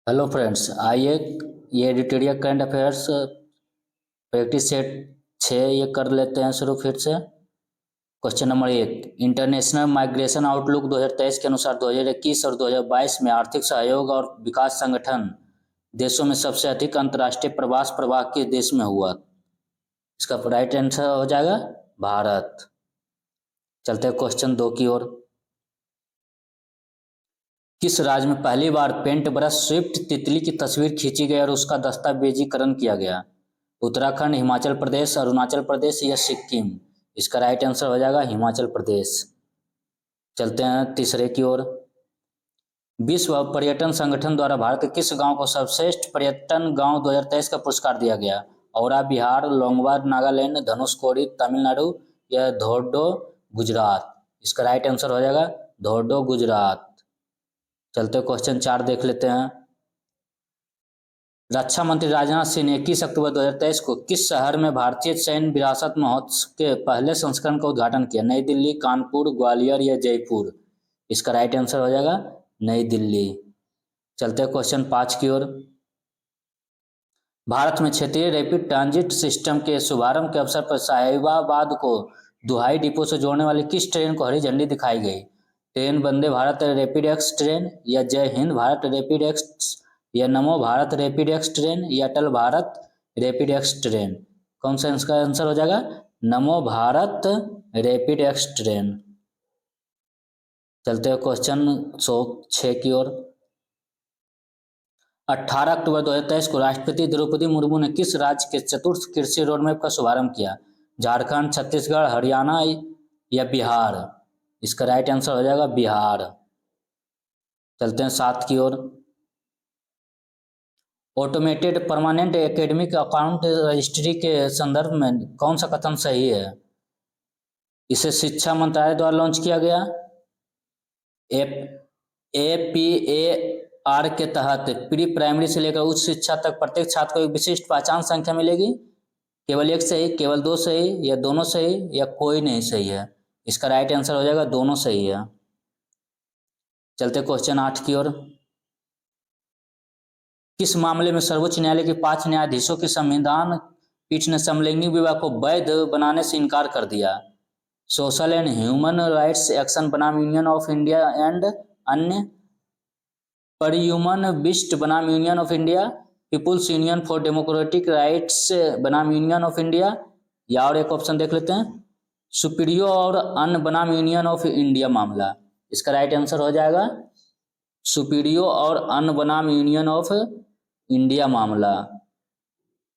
Hello friends, आइए ये editorial current affairs practice set 6 ये कर लेते हैं शुरू फिर से। Question number 1, international migration outlook 2023 के अनुसार 2021 और 2022 में आर्थिक सहयोग और विकास संगठन देशों में सबसे अधिक अंतर्राष्ट्रीय प्रवास प्रवाह किस देश में हुआ? इसका राइट आंसर हो जाएगा भारत। चलते हैं क्वेश्चन 2 की ओर। किस राज्य में पहली बार पेंट ब्रश स्विफ्ट तितली की तस्वीर खींची गई और उसका दस्तावेजीकरण किया गया? उत्तराखंड, हिमाचल प्रदेश, अरुणाचल प्रदेश या सिक्किम? इसका राइट आंसर हो जाएगा हिमाचल प्रदेश। चलते हैं तीसरे की ओर। विश्व पर्यटन संगठन द्वारा भारत के किस गांव को सर्वश्रेष्ठ पर्यटन गांव 2023 का पुरस्कार दिया गया? औरा बिहार, लोंगवा नागालैंड, धनुषकोडी तमिलनाडु या धोर्डो गुजरात? इसका राइट आंसर हो जाएगा धोर्डो गुजरात। चलते क्वेश्चन 4 देख लेते हैं। रक्षा मंत्री राजनाथ सिंह ने 21 अक्टूबर 2023 को किस शहर में भारतीय सैन्य विरासत महोत्सव के पहले संस्करण का उद्घाटन किया? नई दिल्ली, कानपुर, ग्वालियर या जयपुर? इसका राइट आंसर हो जाएगा नई दिल्ली। चलते क्वेश्चन 5 की ओर। भारत में क्षेत्रीय रैपिड ट्रांजिट सिस्टम के शुभारंभ के अवसर पर साहिबाबाद को दुहाई डिपो से जोड़ने वाली किस ट्रेन को हरी झंडी दिखाई गई? Train Vande Bharat rapid x train या जय हिंद भारत रैपिड एक्स या नमो भारत रैपिड एक्स ट्रेन या अटल भारत रैपिड एक्स ट्रेन? कौन सा इसका आंसर हो जाएगा? नमो भारत रैपिड एक्स ट्रेन। चलते हैं क्वेश्चन 6 की ओर। 18 अक्टूबर 2023 को राष्ट्रपति द्रौपदी मुर्मू ने किस राज्य के चतुर्थ कृषि रोडमैप का शुभारंभ किया? झारखंड, छत्तीसगढ़, हरियाणा या बिहार? इसका राइट आंसर हो जाएगा बिहार। चलते हैं 7 की ओर। Automated permanent academic account registry के संदर्भ में कौन सा कथन सही है? इसे शिक्षा मंत्रालय द्वारा लॉन्च किया गया। APAR के तहत प्री प्राइमरी से लेकर उच्च शिक्षा तक प्रत्येक छात्र को एक विशिष्ट पहचान संख्या मिलेगी। केवल एक सही, केवल दो सही या दोनों सही या कोई नहीं सही है? इसका राइट आंसर हो जाएगा दोनों सही है। चलते क्वेश्चन 8 की ओर। किस मामले में सर्वोच्च न्यायालय के 5 न्यायाधीशों की संविधान पीठ ने समलैंगिक विवाह को वैध बनाने से इनकार कर दिया? Social and human rights action बनाम यूनियन ऑफ इंडिया एंड अन्य, परह्यूमन बिस्ट बनाम union of India, people's union for democratic rights बनाम यूनियन ऑफ इंडिया, या और एक ऑप्शन देख लेते हैं सुपीरियो और अन बनाम यूनियन ऑफ इंडिया मामला? इसका राइट आंसर हो जाएगा सुपीरियो और अन बनाम यूनियन ऑफ इंडिया मामला।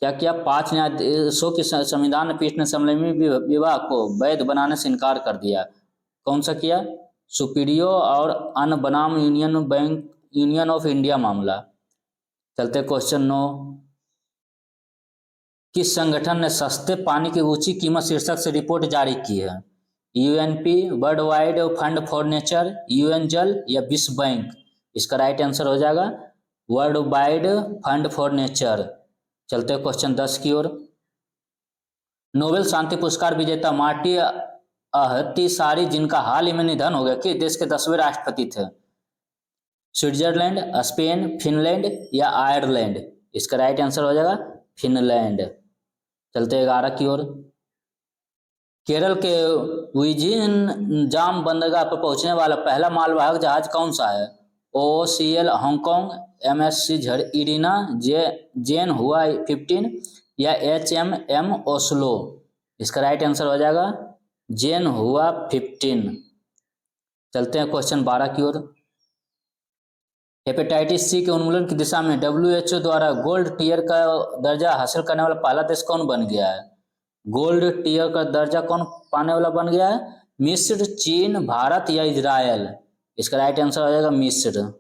क्या किया? 5 न्यायाधीशों की संविधान पीठ ने समलैंगिक विवाह को वैध बनाने से इनकार कर दिया। कौन सा किया? सुपीरियो और अन बनाम यूनियन ऑफ इंडिया मामला। चलते क्वेश्चन 9। किस संगठन ने सस्ते पानी की ऊंची कीमत शीर्षक से रिपोर्ट जारी की है? UNP, world wide fund for nature, UN जल या विश्व बैंक? इसका राइट आंसर हो जाएगा world wide fund for nature. चलते क्वेश्चन 10 की ओर। नोबेल शांति पुरस्कार विजेता मार्टी अहतिसारी, जिनका हाल ही में निधन हो गया, किस देश के 10वें राष्ट्रपति थे? स्विट्जरलैंड, स्पेन, फिनलैंड या आयरलैंड? इसका राइट आंसर हो जाएगा फिनलैंड। चलते 11 की ओर। केरल के विजिंजाम बंदरगाह पर पहुंचने वाला पहला मालवाहक जहाज कौन सा है? OCL हांगकांग, MSC इरिना, जेन हुआ 15 या HMM ओस्लो? इसका राइट आंसर हो जाएगा जेन हुआ 15। चलते हैं क्वेश्चन 12 की ओर। हेपेटाइटिस सी के उन्मूलन की दिशा में WHO द्वारा गोल्ड टीयर का दर्जा हासिल करने वाला पहला देश कौन बन गया है? गोल्ड टीयर का दर्जा कौन पाने वाला बन गया है? मिस्र, चीन, भारत या इजराइल? इसका राइट आंसर हो जाएगा मिस्र।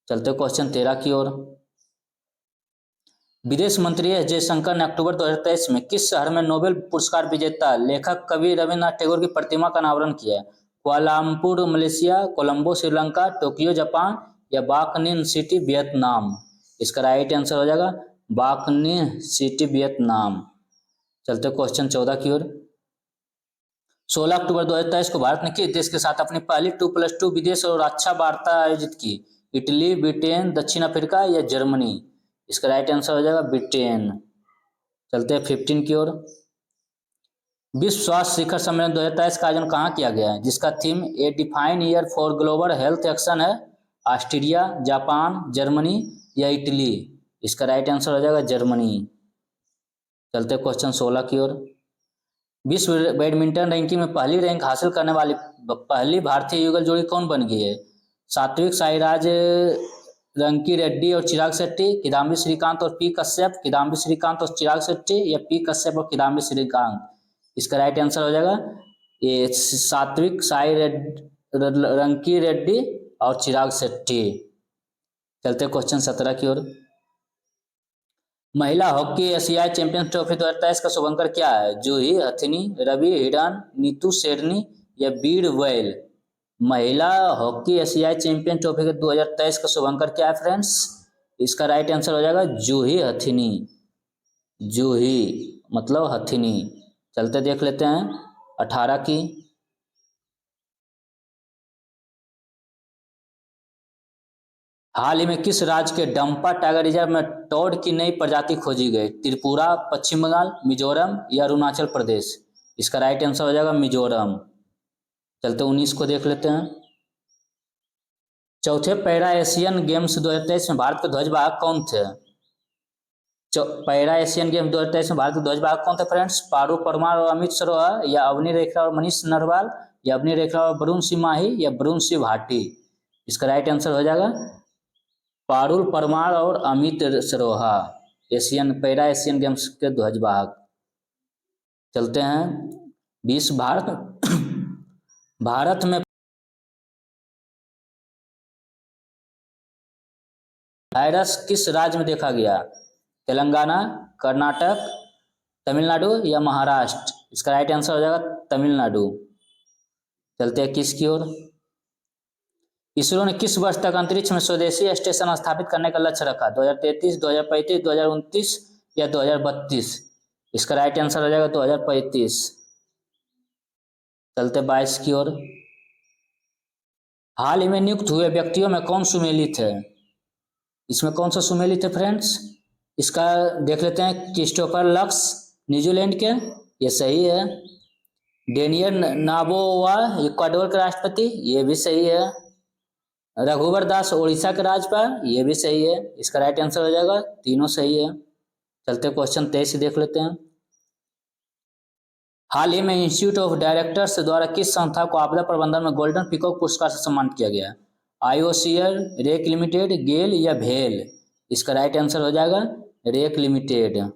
चलते क्वेश्चन 13 की ओर। विदेश मंत्री एस जयशंकर ने अक्टूबर 2023 में किस शहर में नोबेल पुरस्कार विजेता लेखक कवि रविन्द्रनाथ टैगोर की प्रतिमा का अनावरण किया? Kuala Lumpur Malaysia, Colombo Sri Lanka, Tokyo Japan या बाकनिन सिटी वियतनाम? इसका राइट आंसर हो जाएगा बाकनिन सिटी वियतनाम। चलते क्वेश्चन 14 की ओर। 16 अक्टूबर 2023 को भारत ने किस देश के साथ अपनी पहली 2+2 विदेश और रक्षा वार्ता आयोजित की? इटली, ब्रिटेन, दक्षिण अफ्रीका या जर्मनी? इसका राइट आंसर हो जाएगा ब्रिटेन। चलते हैं 15 की ओर। विश्व स्वास्थ्य शिखर सम्मेलन 2023 का आयोजन कहाँ किया गया है, जिसका theme A define year for global health action है? ऑस्ट्रेलिया, जापान, जर्मनी या इटली? इसका राइट आंसर हो जाएगा जर्मनी। चलते क्वेश्चन 16 की ओर। विश्व बैडमिंटन रैंकिंग में पहली रैंक हासिल करने वाली पहली भारतीय युगल जोड़ी कौन बन गई है? सात्विक साईराज रंकी रेड्डी और चिराग शेट्टी, किदाम्बी श्रीकांत और पी कश्यप, किदाम्बी श्रीकांत और चिराग शेट्टी या पी कश्यप और किदाम्बी श्रीकांत? इसका राइट आंसर हो जाएगा ये सात्विक साई रंकी रेड्डी और चिराग शेट्टी। चलते क्वेश्चन 17 की ओर। महिला हॉकी एशियाई चैंपियंस ट्रॉफी 2023 का शुभंकर क्या है? जूही हथिनी, रवि हिडान, नीतू शेरनी या वीर वैल? महिला हॉकी एशियाई चैंपियन ट्रॉफी के 2023 का शुभंकर क्या है फ्रेंड्स? इसका राइट आंसर हो जाएगा जूही हथिनी। जूही मतलब हथिनी। चलते देख लेते हैं 18 की। हाल ही में किस राज्य के डंपा टाइगर रिजर्व में टोड की नई प्रजाति खोजी गई? त्रिपुरा, पश्चिम बंगाल, मिजोरम या अरुणाचल प्रदेश? इसका राइट आंसर हो जाएगा मिजोरम। चलते 19 को देख लेते हैं। चौथे पैरा एशियन गेम्स 2023 में भारत के ध्वजवाहक कौन थे? पैरा एशियन गेम्स 2023 में भारत के ध्वजवाहक कौन थे फ्रेंड्स? पारू परमार और अमित सरोहा या अवनी रेखा और मनीष नरवाल या अवनी रेखा और वरुण सिंह माही या वरुण सिंह भाटी? इसका राइट आंसर हो जाएगा पारुल परमार और Amit Saroha, para Asian games के ध्वजवाहक। चलते हैं 20। भारत में वायरस किस राज्य में देखा गया? तेलंगाना, कर्नाटक, तमिलनाडु या महाराष्ट्र? इसका राइट आंसर हो जाएगा तमिलनाडु। चलते हैं 21 की ओर। इसरो ने किस वर्ष तक अंतरिक्ष में स्वदेशी स्टेशन स्थापित करने का लक्ष्य रखा? 2033, 2035, 2029 या 2032? इसका राइट आंसर हो जाएगा 2035। चलते 22 की ओर। हाल ही में नियुक्त हुए व्यक्तियों में कौन सुमेलित है? इसमें कौन सा सुमेलित है फ्रेंड्स? इसका देख लेते हैं। क्रिस्टोफर लक्स न्यूजीलैंड के, ये सही है। डेनियल नाबोवा इक्वाडोर के राष्ट्रपति, ये भी सही है। रघुवर दास ओडिशा के राज्यपाल, ये भी सही है। इसका राइट आंसर हो जाएगा तीनों सही है। चलते क्वेश्चन 23 देख लेते हैं। हाल ही में इंस्टीट्यूट ऑफ डायरेक्टर्स द्वारा किस संस्था को आपदा प्रबंधन में गोल्डन पीकॉक पुरस्कार से सम्मानित किया गया? आईओसीएल, रेक लिमिटेड, गेल या भेल? इसका राइट आंसर हो जाएगा रेक लिमिटेड।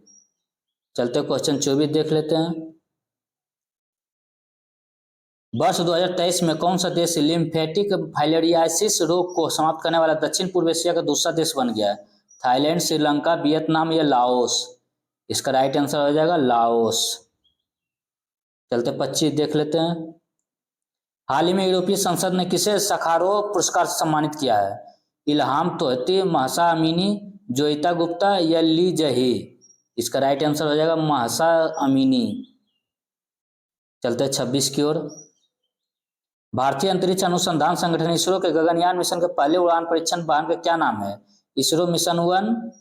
चलते क्वेश्चन 24 देख लेते हैं। वर्ष 2023 में कौन सा देश लिम्फेटिक फाइलेरियासिस रोग को समाप्त करने वाला दक्षिण पूर्व एशिया का दूसरा देश बन गया है? थाईलैंड, श्रीलंका, वियतनाम या लाओस? इसका राइट आंसर हो जाएगा लाओस। चलते 25 देख लेते हैं। हाल ही में यूरोपीय संसद ने किसे सखारोव पुरस्कार से सम्मानित किया है? इल्हाम तोहती, महसा अमीनी, जोईता गुप्ता या ली जही? इसका राइट आंसर हो जाएगा महसा अमीनी। चलते 26 की ओर। भारतीय अंतरिक्ष अनुसंधान संगठन इसरो के गगनयान मिशन के पहले उड़ान परीक्षण वाहन का क्या नाम है? इसरो मिशन 1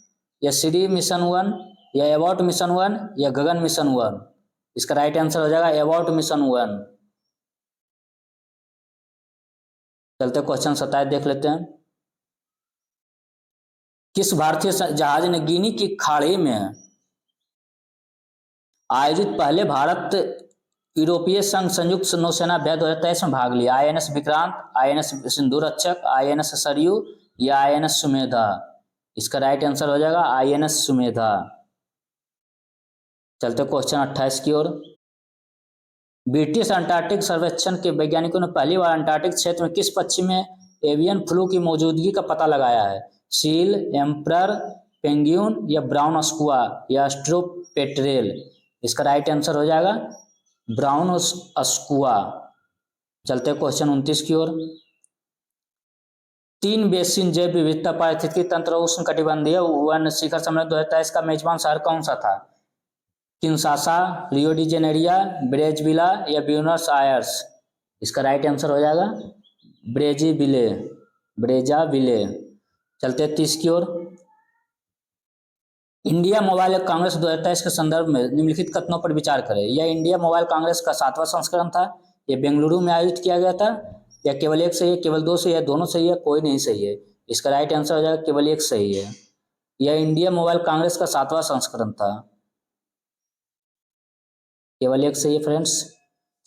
या श्री मिशन 1 या एबॉट मिशन 1 या गगन मिशन 1? इसका राइट आंसर हो जाएगा एबॉट मिशन 1। चलते क्वेश्चन 27 देख लेते हैं। किस भारतीय जहाज ने गिनी की खाड़ी में आयोजित पहले भारत यूरोपीय संघ संयुक्त नौसेना अभ्यास 2023 में भाग लिया? आईएनएस विक्रांत, आईएनएस सिंधु रक्षक, आईएनएस सरयू या आईएनएस सुमेधा? इसका राइट आंसर हो जाएगा आईएनएस सुमेधा। चलते क्वेश्चन 28 की ओर। ब्रिटिश अंटार्कटिक सर्वेक्षण के वैज्ञानिकों ने पहली बार अंटार्कटिक क्षेत्र में किस पक्षी में एवियन फ्लू की मौजूदगी का पता लगाया है? सील, एम्परर, पेंगुइन या ब्राउन स्कुआ या एस्ट्रोपेट्रेल? इसका राइट आंसर हो जाएगा ब्राउन स्कुआ। चलते क्वेश्चन 29 की ओर। 3 बेसिन जैव विविधता पारिस्थितिकी तंत्र उष्ण कटिबंधीय वन शिखर सम्मेलन 2023 का मेजबान शहर कौन सा था? किंशासा, रियो डी जेनेरिया, ब्रेजविला या ब्यूनस आयर्स? इसका राइट आंसर हो जाएगा ब्रेजाविले। चलते हैं 30 की ओर। इंडिया मोबाइल कांग्रेस 2023 के संदर्भ में निम्नलिखित कथनों पर विचार करें। यह इंडिया मोबाइल कांग्रेस का 7वां संस्करण था। यह बेंगलुरु में आयोजित किया गया था। या केवल एक सही है, केवल दो सही है, दोनों सही है, कोई नहीं सही है। इसका राइट आंसर हो जाएगा केवल एक सही है। यह इंडिया मोबाइल कांग्रेस का 7वां संस्करण था। केवल एक सही है फ्रेंड्स।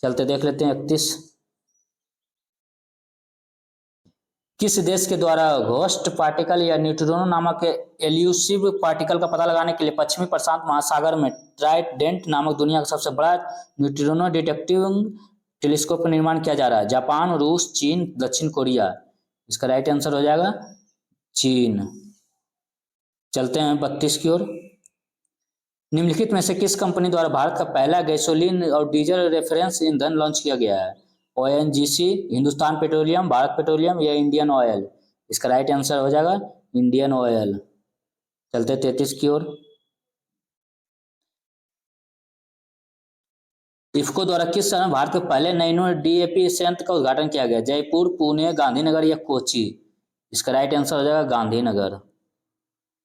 चलते देख लेते हैं 31। किस देश के द्वारा घोस्ट पार्टिकल या न्यूट्रिनो नामक एल्यूसिव पार्टिकल का पता लगाने के लिए पश्चिमी प्रशांत महासागर में ट्राइडेंट नामक दुनिया का सबसे बड़ा न्यूट्रिनो डिटेक्टिंग टेलीस्कोप का निर्माण किया जा रहा है? जापान, रूस, चीन, दक्षिण कोरिया। इसका राइट आंसर हो जाएगा चीन। चलते हैं 32 की ओर। निम्नलिखित में से किस कंपनी द्वारा भारत का पहला गैसोलीन और डीजल रेफरेंस ईंधन लॉन्च किया गया है? ONGC, Hindustan petroleum, Bharat petroleum या इंडियन ऑयल। इसका राइट आंसर हो जाएगा इंडियन ऑयल। चलते 33 की ओर। इफ्को द्वारा किस शहर में भारत के पहले नैनो डीएपी संयंत्र का उद्घाटन किया गया? जयपुर, पुणे, गांधीनगर या कोची। इसका राइट आंसर हो जाएगा गांधीनगर।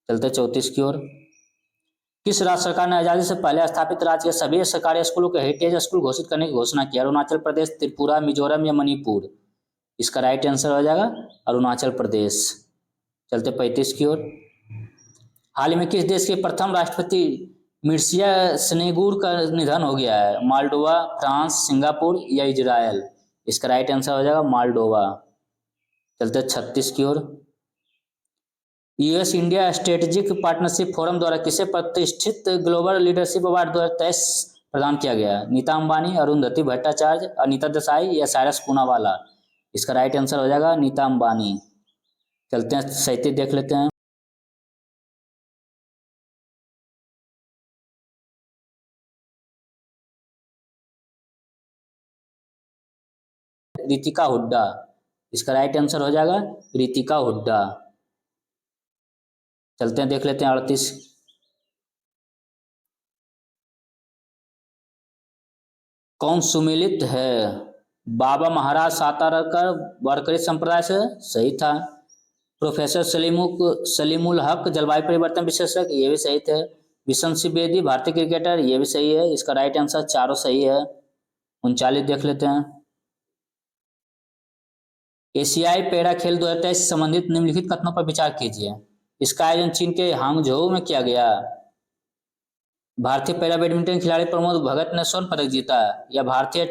चलते 34 की ओर। किस राज्य सरकार ने आजादी से पहले स्थापित राज्य के सभी सरकारी स्कूलों को हेरिटेज स्कूल घोषित करने की घोषणा की? अरुणाचल प्रदेश, त्रिपुरा, मिजोरम या मणिपुर। इसका राइट आंसर हो जाएगा अरुणाचल प्रदेश। चलते 35 की ओर। हाल ही में किस देश के प्रथम राष्ट्रपति मिर्सिया स्नेगुर का निधन हो गया है? माल्डोवा, फ्रांस, सिंगापुर या इजराइल। इसका राइट आंसर हो जाएगा माल्डोवा। चलते 36 की ओर। US India strategic partnership forum द्वारा किसे प्रतिष्ठित ग्लोबल लीडरशिप अवार्ड 2023 प्रदान किया गया? नीता अंबानी, अरुंधति भट्टाचार्य, अनीता देसाई या साइरस पूनावाला। इसका राइट आंसर हो जाएगा नीता अंबानी। चलते हैं 37 देख लेते हैं। रितिका हुड्डा। इसका राइट आंसर हो जाएगा रितिका हुड्डा। चलते हैं देख लेते हैं 38। कौन सुमेलित है? बाबा महाराज सातारकर वारकरी संप्रदाय से, सही था। प्रोफेसर सलीमुल हक जलवायु परिवर्तन विशेषज्ञ, ये भी सही थे। बिशन सिंह बेदी भारतीय क्रिकेटर, ये भी सही है। इसका राइट आंसर चारों सही है। 39 देख लेते हैं। एशियाई पैरा खेल 2023 से संबंधित निम्नलिखित कथनों पर विचार कीजिए। इसका आयोजन चीन के हांगझोउ में किया गया। भारतीय पैरा बैडमिंटन खिलाड़ी प्रमोद भगत ने स्वर्ण पदक जीता। या भारतीय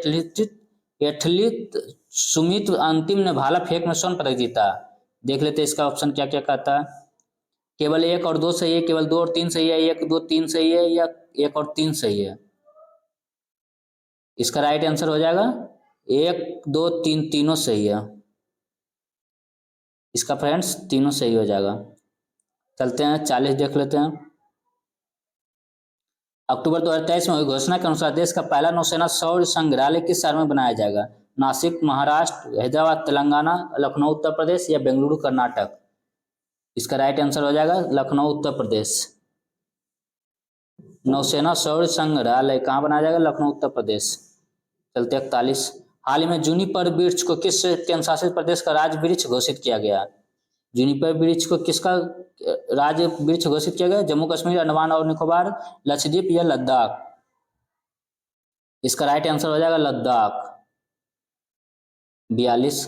एथलीट सुमित अंतिम ने भाला फेंक में स्वर्ण पदक जीता। देख लेते हैं इसका ऑप्शन क्या क्या कहता है। केवल एक और दो सही है, केवल दो और तीन सही है, एक दो तीन सही है या एक और तीन सही है। इसका राइट आंसर हो जाएगा एक दो तीन, तीनों सही है। इसका फ्रेंड्स तीनों सही हो जाएगा। चलते हैं 40 देख लेते हैं। अक्टूबर 2023 में हुई घोषणा के अनुसार देश का पहला नौसेना शौर्य संग्रहालय किस शहर में बनाया जाएगा? नासिक महाराष्ट्र, हैदराबाद तेलंगाना, लखनऊ उत्तर प्रदेश या बेंगलुरु कर्नाटक। इसका राइट आंसर हो जाएगा लखनऊ उत्तर प्रदेश। नौसेना शौर्य संग्रहालय कहाँ बनाया जाएगा? लखनऊ उत्तर प्रदेश। चलते 41। हाल ही में जूनिपर वृक्ष को किस केंद्र शासित प्रदेश का राज्य वृक्ष घोषित किया गया? जूनिपर वृक्ष को किसका राज्य वृक्ष घोषित किया गया? जम्मू कश्मीर, अंडमान और निकोबार, लक्षद्वीप या लद्दाख। इसका राइट आंसर हो जाएगा लद्दाख। 42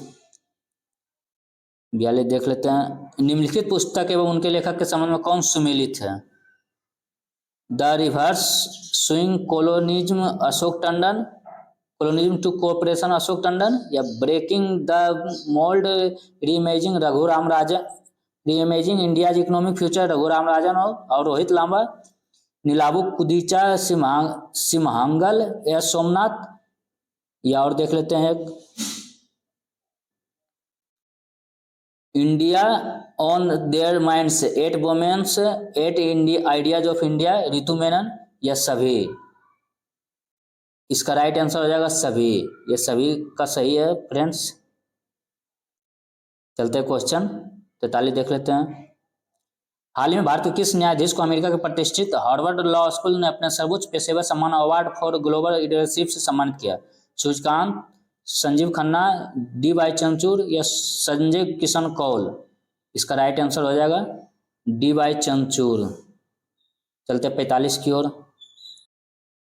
देख लेते हैं। निम्नलिखित पुस्तक एवं उनके लेखक के संबंध में कौन सुमेलित है? The reverse swing colonialism Ashok Tandon, colonialism to cooperation Ashok Tandon या breaking the mould reimagining Raghuram Rajan, reimagining India's economic future Raghuram Rajan और रोहित लांबा, नीलाबू कुदीचा सिमहांगल या सोमनाथ। या और देख लेते हैं एक India on their minds, 8 women's 8 ideas of India, Ritu Menon या सभी। इसका राइट आंसर हो जाएगा सभी। ये सभी का सही है फ्रेंड्स। चलते हैं क्वेश्चन 43 देख लेते हैं। हाल ही में भारत के किस न्यायाधीश को अमेरिका के प्रतिष्ठित हार्वर्ड लॉ स्कूल ने अपने सर्वोच्च पेशेवर सम्मान अवार्ड फॉर ग्लोबल लीडरशिप से सम्मानित किया? सूर्यकांत, संजीव खन्ना, डी वाई चंद्रचूड़ या संजय किशन कौल। इसका राइट आंसर हो जाएगा डी वाई चंद्रचूड़। चलते 45 की ओर।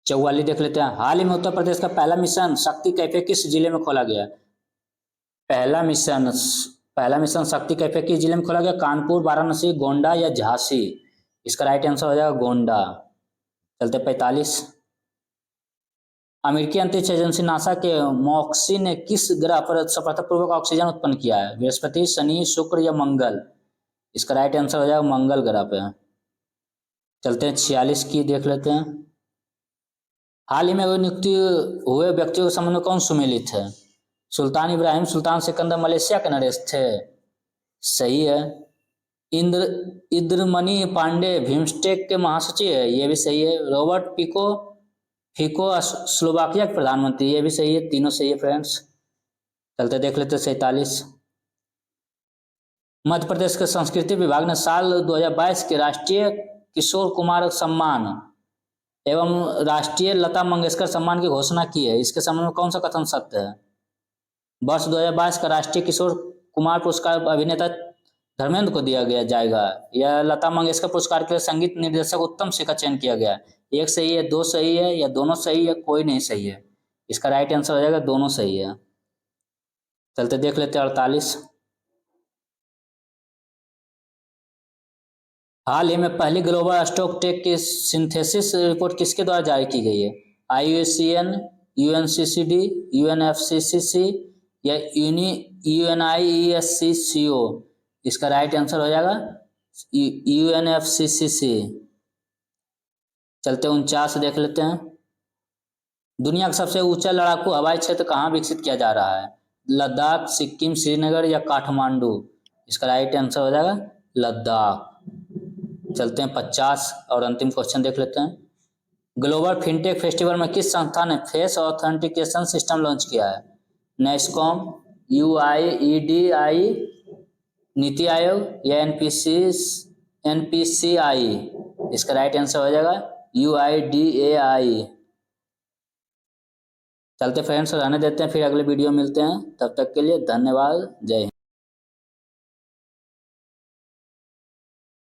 44 देख लेते हैं। हाल ही में उत्तर प्रदेश का पहला मिशन शक्ति कैफे किस जिले में खोला गया? पहला मिशन पहला मिशन शक्ति कैफे किस जिले में खोला गया? कानपुर, वाराणसी, गोंडा या झांसी? इसका राइट आंसर हो जाएगा गोंडा। चलते 45। अमेरिकी अंतरिक्ष एजेंसी नासा के मॉक्सी ने किस ग्रह पर सफलतापूर्वक ऑक्सीजन उत्पन्न किया है? बृहस्पति, शनि, शुक्र या मंगल? इसका राइट आंसर हो जाएगा मंगल ग्रह पे। चलते हैं 46 की देख लेते हैं। हाल ही में नियुक्त हुए व्यक्तियों के संबंध में कौन सुमेलित है? सुल्तान इब्राहिम, सुल्तान सिकंदर मलेशिया के नरेश थे। सही है। इंद्रमणि पांडे बिम्स्टेक के महासचिव है, ये भी सही है। रॉबर्ट फिको स्लोवाकिया के प्रधानमंत्री, ये भी सही है। तीनों सही है फ्रेंड्स। चलते देख लेते 47। मध्य प्रदेश के संस्कृति विभाग ने साल 2022 के राष्ट्रीय किशोर कुमार सम्मान एवं राष्ट्रीय लता मंगेशकर सम्मान की घोषणा की है। इसके संबंध में कौन सा कथन सत्य है? वर्ष 2022 का राष्ट्रीय किशोर कुमार पुरस्कार अभिनेता धर्मेंद्र को दिया गया जाएगा, या लता मंगेशकर पुरस्कार के लिए संगीत निर्देशक उत्तम सिंह का चयन किया गया? एक सही है, दो सही है, या दोनों सही है, कोई नहीं सही है? इसका राइट आंसर हो जाएगा दोनों सही है। चलते देख लेते 48। हाल ही में पहली ग्लोबल स्टॉक टेक की सिंथेसिस रिपोर्ट किसके द्वारा जारी की गई है? IUCN, UNCCD, UNFCCC या UNIESCCO? इसका राइट आंसर हो जाएगा UNFCCC। चलते 49 देख लेते हैं। दुनिया का सबसे ऊंचा लड़ाकू हवाई क्षेत्र कहाँ विकसित किया जा रहा है? लद्दाख, सिक्किम, श्रीनगर या काठमांडू? इसका राइट आंसर हो जाएगा लद्दाख। चलते हैं 50 और अंतिम क्वेश्चन देख लेते हैं। ग्लोबल फिनटेक फेस्टिवल में किस संस्था ने फेस ऑथेंटिकेशन सिस्टम लॉन्च किया है? नेस्कॉम, UIDAI, नीति आयोग या NPCI? इसका राइट आंसर हो जाएगा UIDAI। चलते फ्रेंड्स रहने देते हैं, फिर अगले वीडियो मिलते हैं। तब तक के लिए धन्यवाद। जय हिंद।